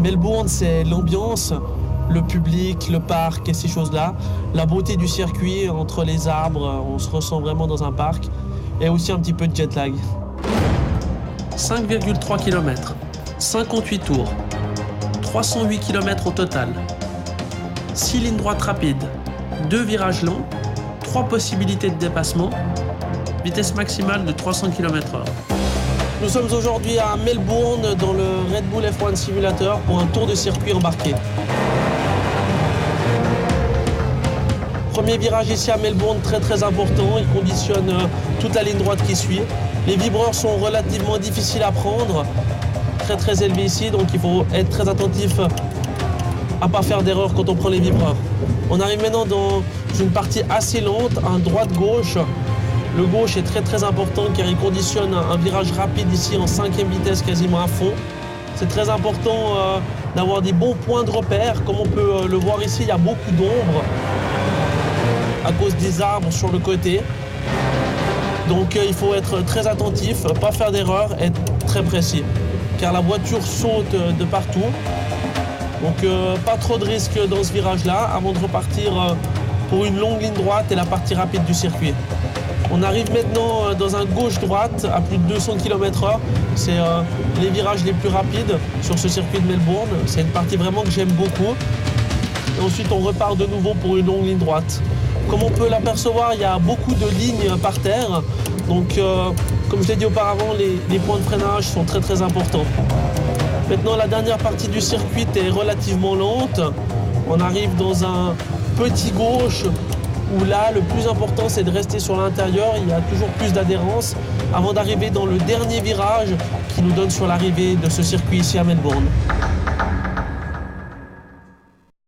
Melbourne, c'est l'ambiance, le public, le parc et ces choses-là. La beauté du circuit entre les arbres, on se ressent vraiment dans un parc. Et aussi un petit peu de jet lag. 5,3 km, 58 tours, 308 km au total, 6 lignes droites rapides, 2 virages longs, 3 possibilités de dépassement, vitesse maximale de 300 km/h. Nous sommes aujourd'hui à Melbourne dans le Red Bull F1 Simulator pour un tour de circuit embarqué. Premier virage ici à Melbourne, très important, il conditionne toute la ligne droite qui suit. Les vibreurs sont relativement difficiles à prendre, très élevés ici, donc il faut être très attentif à ne pas faire d'erreur quand on prend les vibreurs. On arrive maintenant dans une partie assez lente, un droite-gauche. Le gauche est très important car il conditionne un virage rapide ici en 5e vitesse quasiment à fond. C'est très important d'avoir des bons points de repère. Comme on peut le voir ici, il y a beaucoup d'ombre à cause des arbres sur le côté. Donc il faut être très attentif, pas faire d'erreur, être très précis. Car la voiture saute de partout. Donc pas trop de risques dans ce virage-là avant de repartir pour une longue ligne droite et la partie rapide du circuit. On arrive maintenant dans un gauche-droite à plus de 200 km/h. C'est les virages les plus rapides sur ce circuit de Melbourne. C'est une partie vraiment que j'aime beaucoup. Et ensuite, on repart de nouveau pour une longue ligne droite. Comme on peut l'apercevoir, il y a beaucoup de lignes par terre. Donc, comme je l'ai dit auparavant, les points de freinage sont très importants. Maintenant, la dernière partie du circuit est relativement lente. On arrive dans un petit gauche où là, le plus important, c'est de rester sur l'intérieur. Il y a toujours plus d'adhérence avant d'arriver dans le dernier virage qui nous donne sur l'arrivée de ce circuit ici à Melbourne.